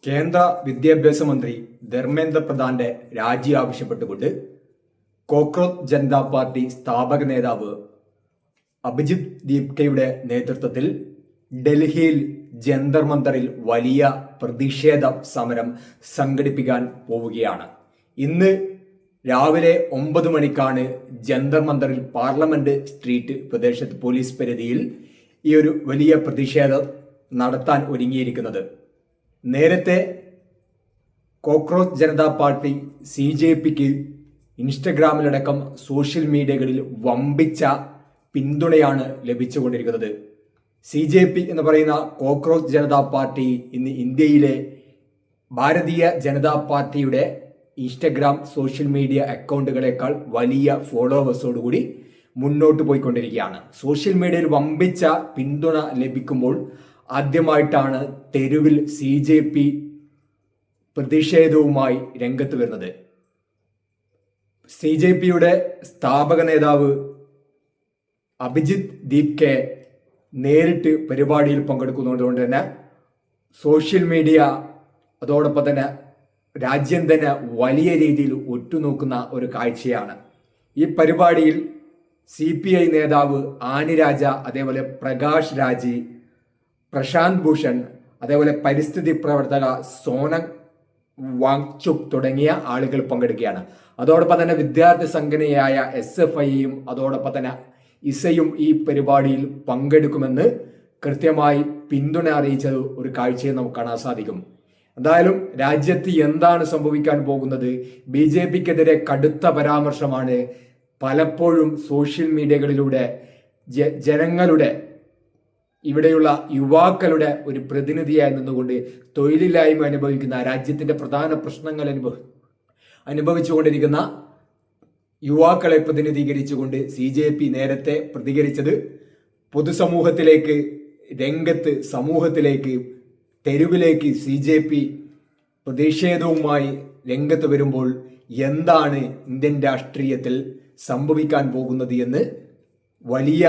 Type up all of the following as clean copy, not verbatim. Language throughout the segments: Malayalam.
കേന്ദ്ര വിദ്യാഭ്യാസ മന്ത്രി ധർമ്മേന്ദ്ര പ്രധാന്റെ രാജി ആവശ്യപ്പെട്ടുകൊണ്ട് കോക്രോച്ച് ജനതാ പാർട്ടി സ്ഥാപക നേതാവ് അഭിജിത് ദീപ്കയുടെ നേതൃത്വത്തിൽ ഡൽഹിയിൽ ജന്തർ മന്ദറിൽ വലിയ പ്രതിഷേധ സമരം സംഘടിപ്പിക്കാൻ പോവുകയാണ്. ഇന്ന് രാവിലെ 9 മണിക്കാണ് ജന്തർ മന്ദറിൽ പാർലമെന്റ് സ്ട്രീറ്റ് പ്രദേശത്ത് പോലീസ് പരിധിയിൽ ഈ ഒരു വലിയ പ്രതിഷേധം നടത്താൻ ഒരുങ്ങിയിരിക്കുന്നത്. നേരത്തെ കോക്രോച്ച് ജനതാ പാർട്ടി CJPക്ക് ഇൻസ്റ്റഗ്രാമിലടക്കം സോഷ്യൽ മീഡിയകളിൽ വമ്പിച്ച പിന്തുണയാണ് ലഭിച്ചുകൊണ്ടിരിക്കുന്നത്. CJP എന്ന് പറയുന്ന കോക്രോച്ച് ജനതാ പാർട്ടി ഇന്ന് ഇന്ത്യയിലെ ഭാരതീയ ജനതാ പാർട്ടിയുടെ ഇൻസ്റ്റഗ്രാം സോഷ്യൽ മീഡിയ അക്കൗണ്ടുകളെക്കാൾ വലിയ ഫോളോവേഴ്സോടുകൂടി മുന്നോട്ട് പോയിക്കൊണ്ടിരിക്കുകയാണ്. സോഷ്യൽ മീഡിയയിൽ വമ്പിച്ച പിന്തുണ ലഭിക്കുമ്പോൾ ആദ്യമായിട്ടാണ് തെരുവിൽ CJP പ്രതിഷേധവുമായി രംഗത്ത് വരുന്നത്. CJPയുടെ സ്ഥാപക നേതാവ് അഭിജിത് ദീപ്കെ നേരിട്ട് പരിപാടിയിൽ പങ്കെടുക്കുന്നതുകൊണ്ട് തന്നെ സോഷ്യൽ മീഡിയ അതോടൊപ്പം തന്നെ രാജ്യം തന്നെ വലിയ രീതിയിൽ ഉറ്റുനോക്കുന്ന ഒരു കാഴ്ചയാണ്. ഈ പരിപാടിയിൽ CPI നേതാവ് ആനി രാജ, അതേപോലെ പ്രകാശ് രാജ്, പ്രശാന്ത് ഭൂഷൺ, അതേപോലെ പരിസ്ഥിതി പ്രവർത്തക സോനം വാങ്ചുക് തുടങ്ങിയ ആളുകൾ പങ്കെടുക്കുകയാണ്. അതോടൊപ്പം തന്നെ വിദ്യാർത്ഥി സംഘടനയായ SFIയും അതോടൊപ്പം തന്നെ ഇസയും ഈ പരിപാടിയിൽ പങ്കെടുക്കുമെന്ന് കൃത്യമായി പിന്തുണ അറിയിച്ച ഒരു കാഴ്ചയെ നമുക്ക് കാണാൻ സാധിക്കും. എന്തായാലും രാജ്യത്ത് എന്താണ് സംഭവിക്കാൻ പോകുന്നത്? BJPക്കെതിരെ കടുത്ത പരാമർശമാണ് പലപ്പോഴും സോഷ്യൽ മീഡിയകളിലൂടെ ജനങ്ങളുടെ, ഇവിടെയുള്ള യുവാക്കളുടെ ഒരു പ്രതിനിധിയായി നിന്നുകൊണ്ട് തൊഴിലില്ലായ്മ അനുഭവിക്കുന്ന, രാജ്യത്തിന്റെ പ്രധാന പ്രശ്നങ്ങൾ അനുഭവിച്ചുകൊണ്ടിരിക്കുന്ന യുവാക്കളെ പ്രതിനിധീകരിച്ചുകൊണ്ട് CJP നേരത്തെ പ്രതികരിച്ചത് പൊതുസമൂഹത്തിലേക്ക്, രംഗത്ത് സമൂഹത്തിലേക്ക്, തെരുവിലേക്ക് CJP പ്രതിഷേധവുമായി രംഗത്ത് വരുമ്പോൾ എന്താണ് ഇന്ത്യൻ രാഷ്ട്രീയത്തിൽ സംഭവിക്കാൻ പോകുന്നത് എന്ന് വലിയ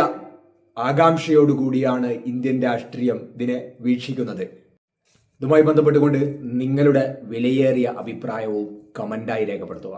ആകാംക്ഷയോടുകൂടിയാണ് ഇന്ത്യൻ രാഷ്ട്രീയം ഇതിനെ വീക്ഷിക്കുന്നത്. ഇതുമായി ബന്ധപ്പെട്ടുകൊണ്ട് നിങ്ങളുടെ വിലയേറിയ അഭിപ്രായവും കമന്റായി രേഖപ്പെടുത്തുക.